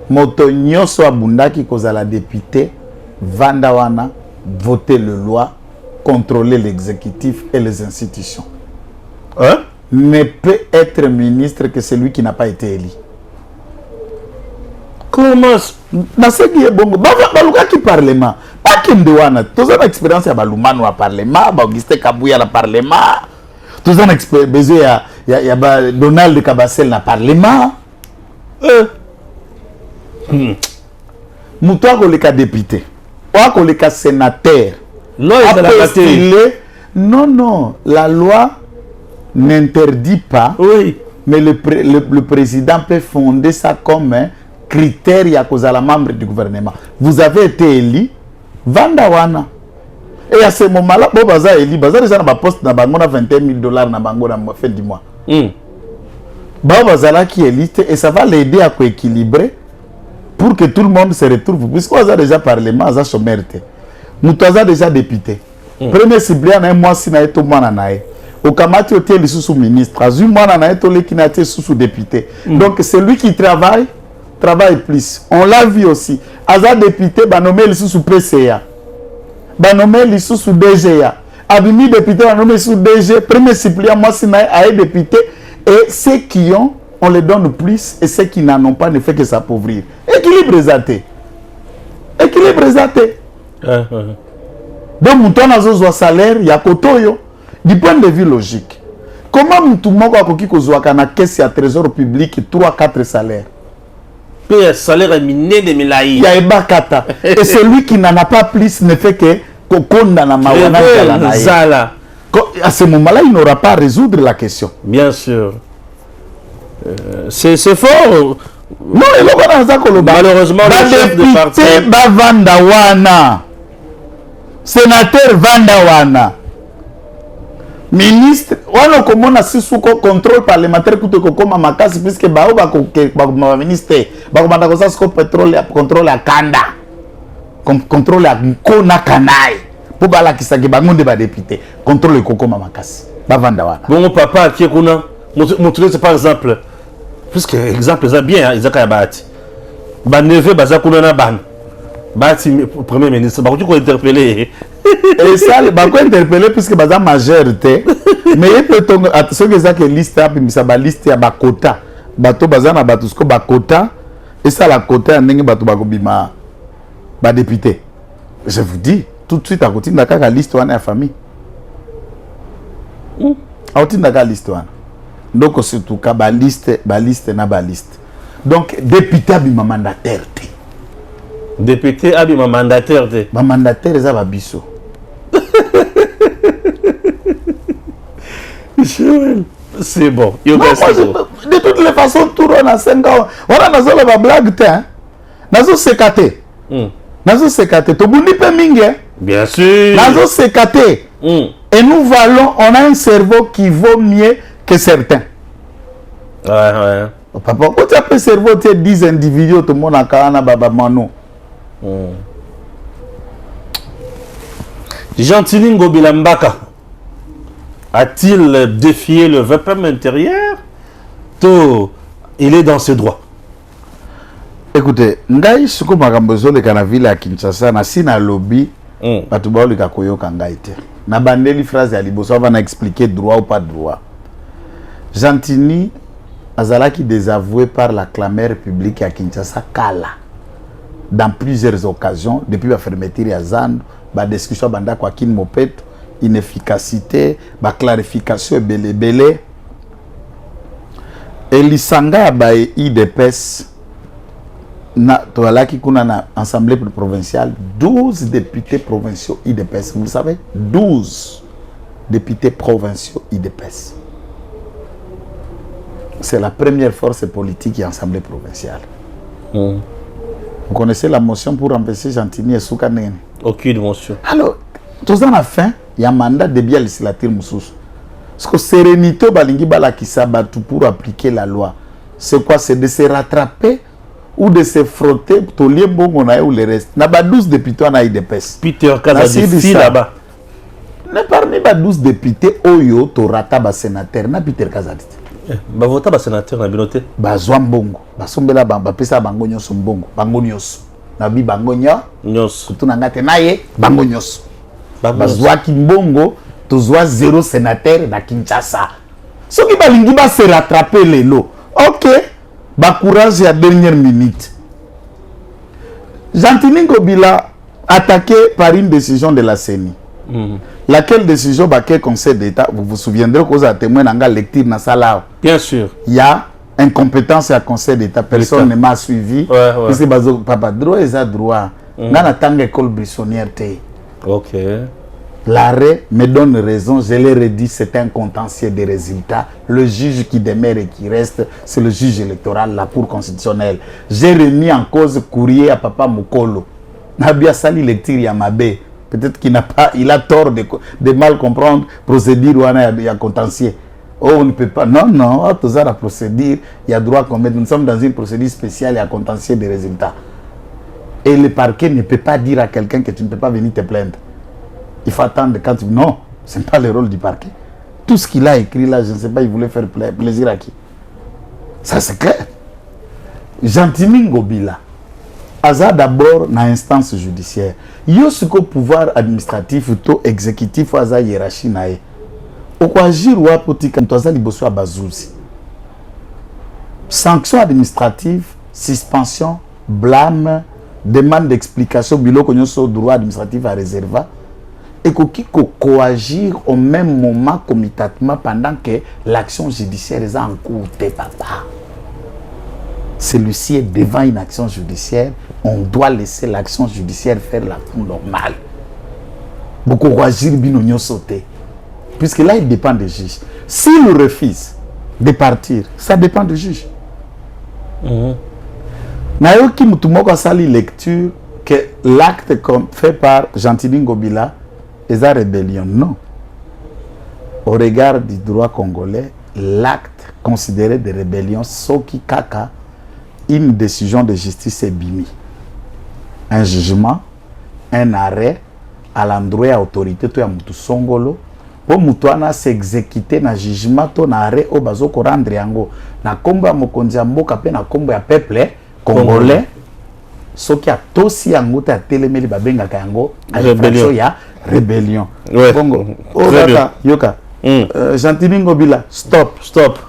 Motonio soit Bundaki cause la députée, Vandawana, voter le loi, contrôler l'exécutif et les institutions. Hein? Ne peut être ministre que celui qui n'a pas été élu. Comment? Dans ce qui est bon, Baluka qui parlement, pas qui me tous ont expérience à Balumano à parlement, Auguste Kabouya à parlement, tous ont expérience à Donald Kabassel à parlement. Moutoua koleka député, ou koleka sénateur. Non, la loi n'interdit pas, mais le président peut fonder ça comme un critère à cause de la membre du gouvernement. Vous avez été élu, Vandawana. Et à ce moment-là, bon, Baza élu, Baza déjà na poste na bango na $21 000 na bango na fin du mois. Baza là qui est élu et ça va l'aider à équilibrer pour que tout le monde se retrouve. Puisque Baza déjà parlement, Baza sommerté. Nous avons déjà député. Premier ciblé en un mois si na eto mwana nae. Au Kamati au tel sous ministre. Azu mwana na eto le qui na été sous député. Donc celui qui travaille plus. On l'a vu aussi. Aza député ba nommé le sous PCA. Ba nommé le sous DGA. Abimi député ba nommé sous DG. Premier ciblé moi si na a député et ceux qui ont on les donne plus et ceux qui n'en ont pas ne fait que s'appauvrir. Équilibre exaté. Équilibre exaté. Donc, mon a salaire, il y a kotoyo. Du point de vue logique, comment tout le monde a une caisse à trésor public 3-4 salaires? Le salaire est miné de Milaï. Il y a Ebakata. Et celui qui n'en a pas plus ne fait que Kokondana Mawana. À ce moment-là, il n'aura pas à résoudre la question. Bien sûr. C'est fort. Non, malheureusement, le chef de parti. Vandawana. Sénateur Vandawana. Ministre, on a sous contrôle parlementaire pour que comme makasi puisque ministre pétrole contrôle à Kanda. Contrôle à Kona Kanai. Pour bala qui s'agit bangonde ba député. Contrôle le Koko Makasi. Ba Vandawana. Bon papa qui kuna montrer par exemple puisque exemple ça bien Isaka Yabati. Ba neveu bazakuna na ban. Bati premier ministre, bah tu peux interpeller Et ça, il va interpeller puisque il a majorité. Mais il peut ce que ça que liste puis ça va liste à bakota. Bato bazana batusko bakota et ça la quota ndenge bato bakobima ba député. Je vous dis tout de suite à côté la liste wana ya famille. À côté la liste wana. Donc surtout ka ba liste na ba liste. Donc député abima mandataire te. Député abima mandataire te. Ba mandataire za ba biso. C'est bon. Non, moi, de toutes les façons, tout le monde a 5 ans. On a une blague. Nazo sekate. Nazo sekate. To bundi pe mingi. Bien sûr. Nazo sekate. Et nous valons, on a un cerveau qui vaut mieux que certains. Ouais. Papa, quand tu as un cerveau, tu as 10 individus, tout le monde a un baba mano. Gentili Ngobila Mbaka a-t-il défié le VPM intérieur? Il est dans ses droits. Écoutez, ngai suko makambozo le kanavile à Kinshasa na sina lobby batu ba olika koyoka ngai te. Na bandeli phrase ya liboso va na expliquer droit ou pas droit. Gentini azalaki désavoué par la clameur publique à Kinshasa kala. Dans plusieurs occasions depuis la fermeture ya Zandu, ba discussion banda kwa kin mopeto, inefficacité, ba clarification belé. Et l'isanga ba IDPS na toalaki kuna na assemblée provinciale 12 députés provinciaux IDPS, vous le savez, 12 députés provinciaux IDPS. C'est la première force politique et assemblée provinciale. Vous connaissez la motion pour empêcher Gentini et Soukanene? Aucune motion. Alors, tout ça, à la fin, il y a un mandat de bien législatif Moussous. Parce que sérénité, balingi bala qui s'abattu pour appliquer la loi. C'est quoi? C'est de se rattraper ou de se frotter pour lier bon on a ou le reste. N'a pas 12 députés en IDPS. Peter Kazadi là-bas. Ne parmi les 12 députés, Oyo, Torata, ba sénateur, na Peter Kazadi. Ba vota ba sénateur na binoté. Ba Zwambongo, ba sombela ba pesa bango nyoso mbongo, bango nyoso. Na bi bango nyoso. Tuna ngate naye bango nyoso. Ba zwaki mbongo, to zwa 0 sénateur na Kinshasa. Ce qui balingi ba se rattraper les lots. OK. Ba courage à dernière minute. Gentini Ngobila attaqué par une décision de la CENI. Laquelle décision baquet Conseil d'État, vous vous souviendrez qu'aux a témoin dans la lecture dans la bien sûr. Il y a incompétence à Conseil d'État. Personne ne m'a suivi. C'est papa droit et droit. Dans la temps école buissonnière. OK. L'arrêt me donne raison, je l'ai redit, c'est un contentieux des résultats. Le juge qui demeure et qui reste, c'est le juge électoral, la Cour constitutionnelle. J'ai remis en cause courrier à Papa Mukolo. Nabia Sali lecture Yamabe. Peut-être qu'il n'a pas, il a tort de mal comprendre procédure ou il y a contentieux. Oh, on ne peut pas. Non, tout ça la procédure, il y a droit qu'on mette. Nous sommes dans une procédure spéciale, il y a contentieux des résultats. Et le parquet ne peut pas dire à quelqu'un que tu ne peux pas venir te plaindre. Il faut attendre quand tu... Non, ce n'est pas le rôle du parquet. Tout ce qu'il a écrit là, je ne sais pas, il voulait faire plaisir à qui. Ça c'est clair. Gentini Ngobila. Aza d'abord na instance judiciaire. Yo suko pouvoir administratif ou exécutif aza hiérarchie nae. Oko agir wa potika ntoza liboso a bazuzi. Sanction administrative, suspension, blâme, demande d'explication biloko nyonso droit administratif à réserver. Et qui coagir au même moment comitatement pendant que l'action judiciaire est en cours, papa. Celui-ci est devant une action judiciaire, on doit laisser l'action judiciaire faire la cour normale. Beaucoup coagir binonio sauter. Puisque là, il dépend des juges. S'il refuse de partir, ça dépend du juge. Nayoki Mutumoko sali lecture que l'acte fait par Gentini Ngobila est la rébellion. Non. Au regard du droit congolais, l'acte considéré de rébellion, Soki Kaka, une décision de justice est bimi. Un jugement, un arrêt à l'endroit de l'autorité, tout est songolo. Pour mutuana s'exécuter na jugement, ton arrêt au bazo ko rendre yango. Na komba mokonzi mboka pe na kombo ya peuple congolais. Ce qui a tosi yango ta télémeli babenga yango rébellion ya rébellion. Ouais. Bongo. Très bien. Yoka. Gentili Ngobila, stop. Stop.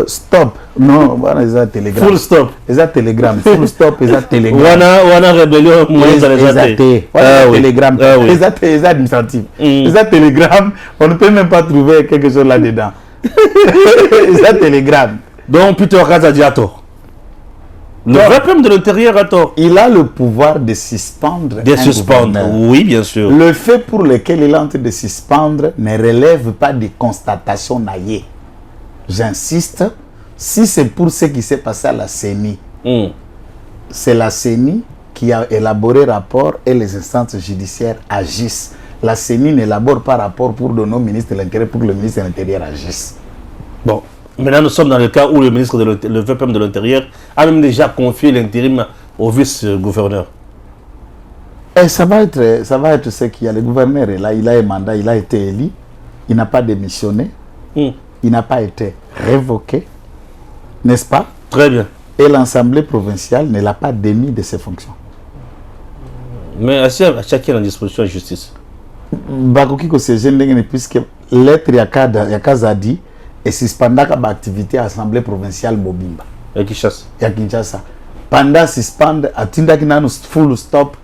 Stop. Non, voilà, ils ont télégramme. Full stop. Ils ont télégramme. Full stop, ils ont télégramme. Wana rébellion, moi, ça les a été. Voilà, télégramme. Ah oui. Ils ont administratif. Ils ont télégramme. On ne peut même pas trouver quelque chose là-dedans. Ils ont télégramme. Donc, Peter Kaza dit à tort. Le VPM de l'intérieur a tort. Il a le pouvoir de suspendre. De suspendre, oui, bien sûr. Le fait pour lequel il est en train de suspendre ne relève pas des constatations naïées. J'insiste, si c'est pour ce qui s'est passé à la CENI, c'est la CENI qui a élaboré rapport et les instances judiciaires agissent. La CENI n'élabore pas rapport pour donner au ministre de l'Intérieur pour que le ministre de l'Intérieur agisse. Bon. Maintenant, nous sommes dans le cas où le ministre le VPM de l'Intérieur a même déjà confié l'intérim au vice-gouverneur. Et ça va être ce qu'il y a. Le gouverneur est là, il a un mandat, il a été élu, il n'a pas démissionné, il n'a pas été révoqué, n'est-ce pas? Très bien. Et l'Assemblée provinciale ne l'a pas démis de ses fonctions. Mais à chacun a disposition de justice. Bakokiko se gêne puisque l'être Yakaza dit et suspendant l'activité à l'Assemblée provinciale Mobimba. Et Kinshasa. Pendant suspendre, à Tindakina full stop,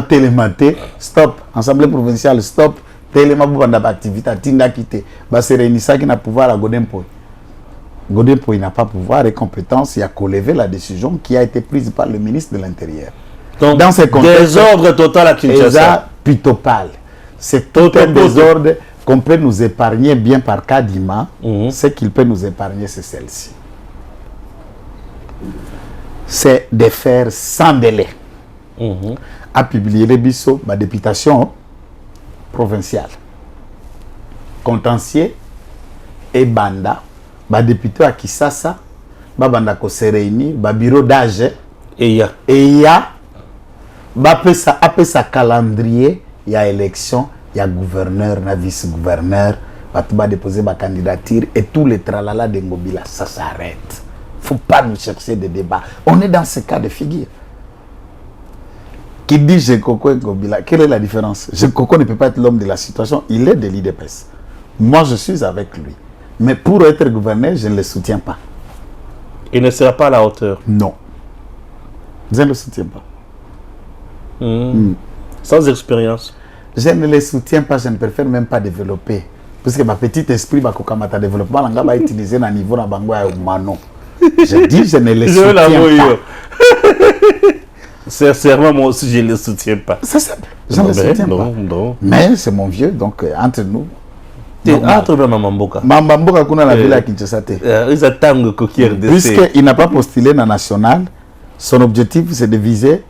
télématé, stop, Assemblée provinciale stop, télémabou pendant l'activité à Tindakité. Se réunissant qui n'a pouvoir à Godempo. Godempo n'a pas pouvoir et compétence, il a lever la décision qui a été prise par le ministre de l'Intérieur. Donc, dans ces contextes, désordre total à Kinshasa. Pitopal. C'est tout un désordre qu'on peut nous épargner bien par Kadima. Ce qu'il peut nous épargner, c'est celle-ci. C'est de faire sans délai. À publier les bisous, ma députation provinciale. Contentieux et banda, ma député à Kisasa, ma banda ko se réunit, ma bureau d'âge, et il y a, après sa calendrier, il y a élection, il y a gouverneur, il y a vice-gouverneur, il va déposer ma candidature et tous les tralala de Ngobila, ça s'arrête. Il ne faut pas nous chercher des débats. On est dans ce cas de figure. Qui dit Jekoko et Ngobila, quelle est la différence? Jekoko ne peut pas être l'homme de la situation, il est de l'IDPS. Moi, je suis avec lui. Mais pour être gouverneur, je ne le soutiens pas. Il ne sera pas à la hauteur. Non. Je ne le soutiens pas. Sans expérience. Je ne les soutiens pas, je ne préfère même pas développer. Parce que ma petite esprit va développement, on va utiliser à niveau de Bangoua ou Manon. Je dis, je ne les soutiens pas. Sincèrement, moi aussi, je ne les soutiens pas. C'est simple. Je ne les soutiens pas. Non. Mais c'est mon vieux, donc entre nous. Entre Mamamboka. Mamamboka, qu'on a la ville à Kinshasa. Ils attendent que puisqu'il n'a pas postulé dans la nationale, son objectif, c'est de viser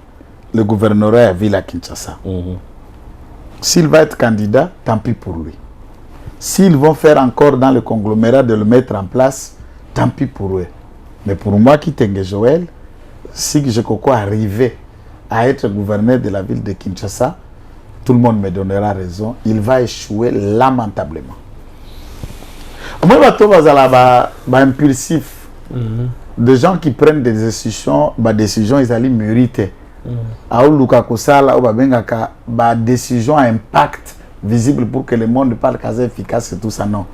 le gouvernorat à ville à Kinshasa. S'il va être candidat, tant pis pour lui. S'ils vont faire encore dans le conglomérat de le mettre en place, tant pis pour eux. Mais pour moi, qui t'engue Joël, si je peux arriver à être gouverneur de la ville de Kinshasa, tout le monde me donnera raison, il va échouer lamentablement. Moi, je suis impulsif. Des gens qui prennent des décisions, ils allaient mériter. Décision à impact visible pour que le monde parle qu'à efficace et tout ça. Non.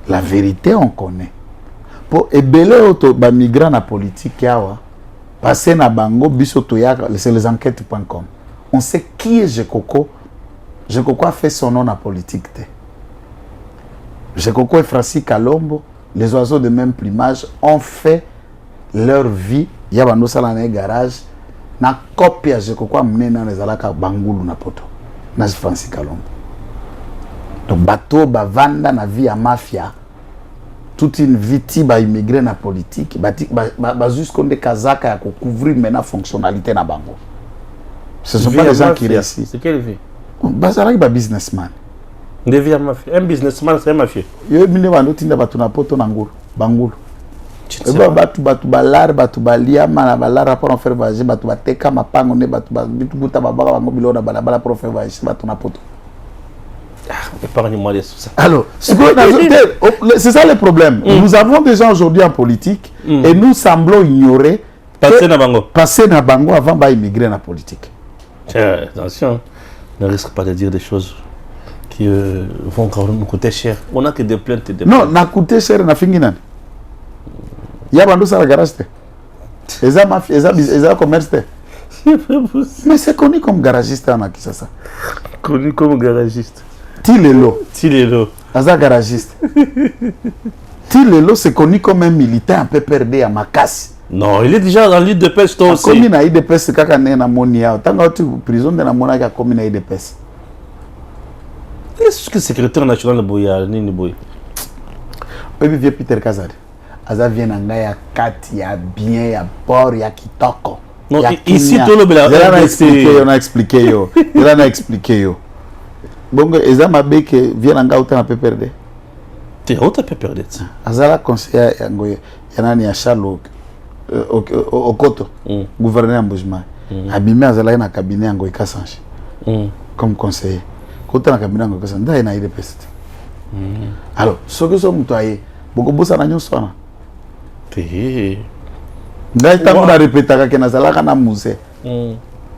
La vérité, on connaît. Pour ébélé les migrants en politique, passer na bango, c'est les enquêtes.com. On sait qui est Jekoko. Jekoko a fait son nom en politique. Jekoko et Francis Kalombo, les oiseaux de même plumage, ont fait leur vie. Il y a un garage. Na copie à Jekoko amené dans les alaka Bangoulou na poto. Na Francis Kalombo. Donc bateau vanda na vie à mafia. Toute une vie ba immigré na politique. Jusqu'on des kazaka pour couvrir maintenant fonctionnalité na bango. Ce ne sont pas les gens qui réussissent. C'est quelle vie? Bazara ba businessman. Des vie à mafia. Un businessman c'est un mafieux. Yo mine ba notinda batu na poto na ngulu. Bangoulou. Batu balar batu balia mana balara pour faire voyager batu bateka mapango ne batu buta babaka bango bilona balabala pour faire voyager batu na poto. Épargne-moi les sous ça. Alors, c'est ça le problème. Nous avons des gens aujourd'hui en politique et nous semblons ignorer passer na bango avant d'immigrer dans la politique. Attention, ne risque pas de dire des choses qui vont quand même coûter cher. On a que des plaintes. Non, n'a coûté cher na finginan. Il y a bandos à la garage. Ils ont commerce. Mais c'est connu comme garagiste en Akisasa. Connu comme garagiste. Tilelo. Aza garagiste. Tilelo, c'est connu comme un militaire un peu perdu à Makassi. Non, il est déjà dans l'île de pêche toi aussi. Comme il a eu de pêche, c'est quand il a monia. Tant que tu prison de la monia, comme il a eu de pêche. Est-ce que le secrétaire national de Boya, Nini Boy? Oui, vieux Peter Kazari. Aza vient en ya kati, ya bien, ya bord, ya kitoko. Non, ici tout le monde a expliqué. Il a expliqué. Bon, Eza Mabe que vient en gauta un peu perdu. Tu as un peu perdu. Azala conseiller yangoye, yanani ya Charles Okoto, gouverneur Mbujima. Abimé Azala na cabinet yangoye Kassange. Comme conseiller. Quand on a cabinet yangoye Kassange, da ina ide peste. Alors, ce que sont mutoye, beaucoup bossa na nyosona. Ngai tango na répétaka ke nazalaka na musée.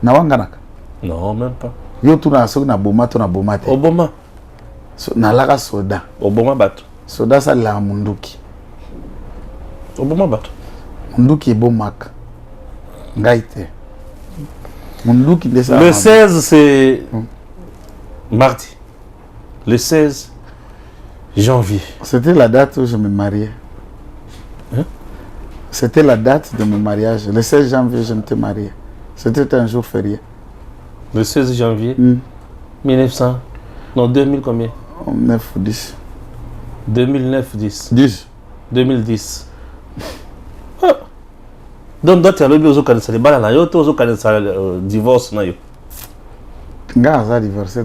Na wanganaka. Non, même pas. Yo tuna so na boma to na boma te. Oboma. So na laka soda. Oboma bato. Soda sa la munduki. Oboma bato. Munduki e bomaka. Ngai te. Munduki de ça. Le 16 c'est mardi. Le 16 janvier. C'était la date où je me mariais. Hein? C'était la date de mon mariage. Le 16 janvier, je me suis marié. C'était un jour férié. Le 16 janvier 1900. Non, 2000 combien? 9 ou 10. 2009, 10. 10. 2010. Ah. Donc, tu as le besoin de se battre là. Tu as besoin de se divorce. Tu as divorcé. Tu as divorcé.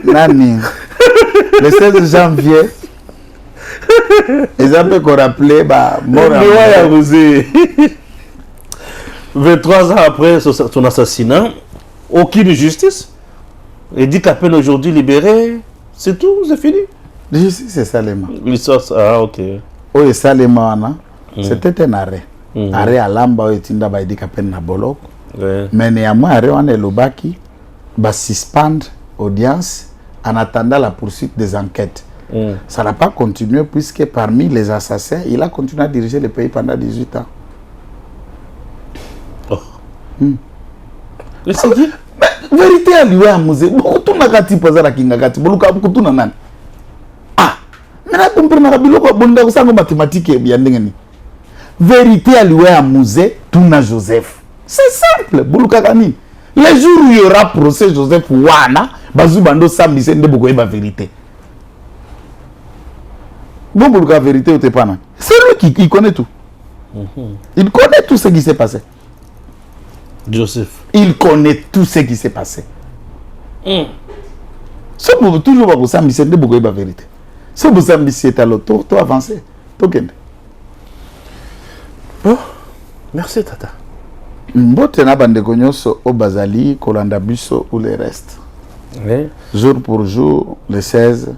Nani, le 16 janvier, ils ont pu rappeler mort. 23 ans après son assassinat, aucune justice. Il dit qu'à peine aujourd'hui libéré, c'est tout, c'est fini. Justice, c'est Salema. L'histoire, ah ok. Oui, Salema, c'était un arrêt. Arrêt à Lamba, il dit qu'à peine na bolok. Mais néanmoins, arrêt on est le baki, suspendre audience en attendant la poursuite des enquêtes. Ça n'a pas continué puisque parmi les assassins, il a continué à diriger le pays pendant 18 ans. Oh. C'est dit? Vérité à lui à musée. Beaucoup de gens qui posent la kingagati. Beaucoup de gens. Ah, mais là, comprendre que bilo ko bonda ko sango mathématique e bien ndengeni. Vérité à lui à musée, Tuna Joseph. C'est simple. Beaucoup kakani. Les jours où il y aura procès Joseph Wana, Bazou Bando Sambi c'est de beaucoup de vérité. Bon, pour la vérité, ou t'es pas là. C'est lui qui connaît tout. Il connaît tout ce qui s'est passé. Joseph. Il connaît tout ce qui s'est passé. C'est pour toujours pour Sambi c'est de beaucoup de vérité. C'est pour Sambi c'est à l'auto, toi avancer, toi qu'est-ce? Bon, merci Tata. Mbote na bande konyoso au Bazali, Kolanda Busso ou les restes. Oui. Jour pour jour, le 16,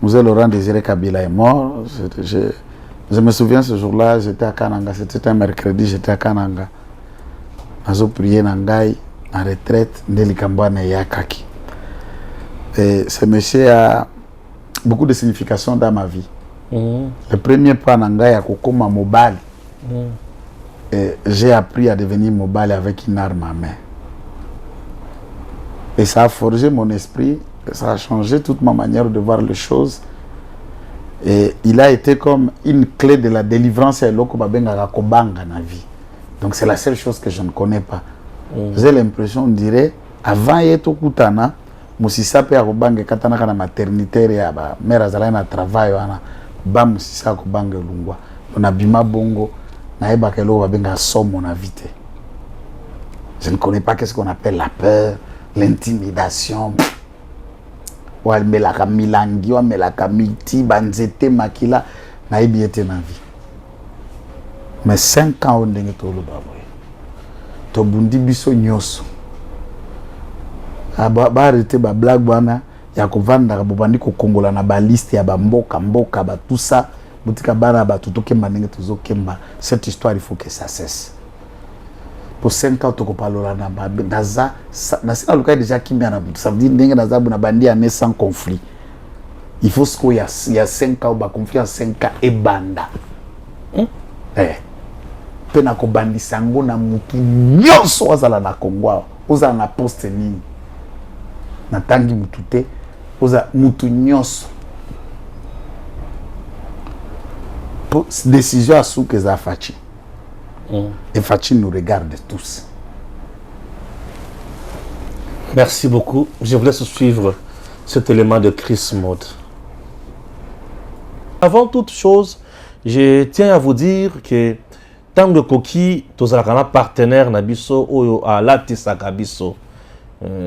Moussa Laurent Désiré Kabila est mort. Je me souviens ce jour-là, j'étais à Kananga. C'était un mercredi, j'étais à Kananga. J'ai prié Nangai en retraite, Ndeli Kambouane Yakaki. Et ce monsieur a beaucoup de signification dans ma vie. Le premier pas Nangai à Kokoma Mobile. J'ai appris à devenir mobile avec une arme à main. Et ça a forgé mon esprit, ça a changé toute ma manière de voir les choses. Et il a été comme une clé de la délivrance à l'oko babenga kobanga na vie. Donc c'est la seule chose que je ne connais pas. J'ai l'impression, on dirait, avant yeto kutana, musisa pe akobanga katana kana maternité ya ba mère azala na travail wana ba musisa akobanga lungwa. On a bima bongo. Je ne connais pas qu'est-ce qu'on appelle la peur, l'intimidation. Mais la milangi, mais la kamiti, banzete, makila, na ibiete na vie. Mais 5 ans on dengue to lo baboy. To bundi biso nyoso. Ba arrêté ba blague bana ya kovanda ka bobandi ko kongola na ba liste ya ba mboka ba tout ça. Cette histoire, il faut que ça cesse. pour 5 ans toko palola na ba naza na sina luka déjà kimia na ça veut dire ndenge naza bu na bandi année sans conflit. Il faut ce qu'il y a 5 ans ba conflit en 5 ans et banda. Pe na ko bandi sango na mutu nyonso azala na Kongo. Oza na poste nini. Na tangi mutu te. Oza mutu nyonso. Décision à sous que ça Fachi. Et Fachi nous regarde tous. Merci beaucoup. Je vous laisse suivre cet élément de Chris Mode. Avant toute chose, je tiens à vous dire que tant que Koki, tous les partenaires Nabiso ou à Latisaka Biso,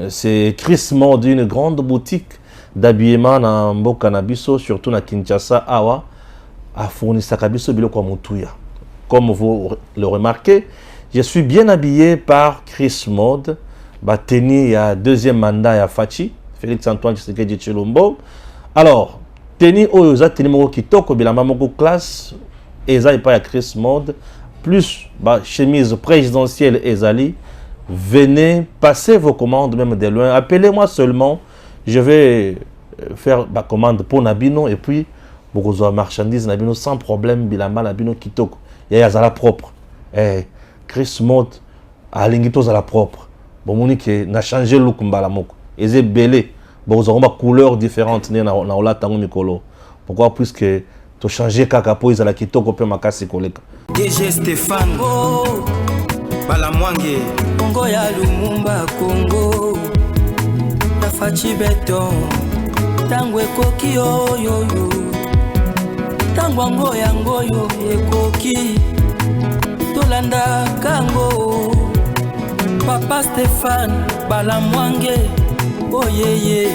c'est Chris Mode, une grande boutique d'habillement dans Mboka Nabiso, surtout à Kinshasa, Awa. A fourni Sakabiso Biloko Mutuya. Comme vous le remarquez, je suis bien habillé par Chris Mode. Teni, il y a deuxième mandat à Fachi, Félix Antoine Tshisekedi Tshilombo. Alors, Teni Oyoza, Teni Moko Kitoko, Bilama Moko classe, Eza et pas à Chris Mode, plus chemise présidentielle Ezali. Venez, passez vos commandes même de loin. Appelez-moi seulement, je vais faire ma commande pour Nabino et puis. Beaucoup de marchandises nabino sans problème bilamba nabino kitoko ya zala propre Chris Mode alingito zala propre bon monique na changer look mbala moko eze belé bon za couleur différente na ola tango mikolo pourquoi puisque to changer kaka po izala kitoko pe makasi koleka DG Stéphane Balamwange Kongo ya Lumumba Kongo na Fachi Beton tangwe koki yo Tangwango yango yo ekoki tolanda kango Papa Stéphane Balamwange oyeye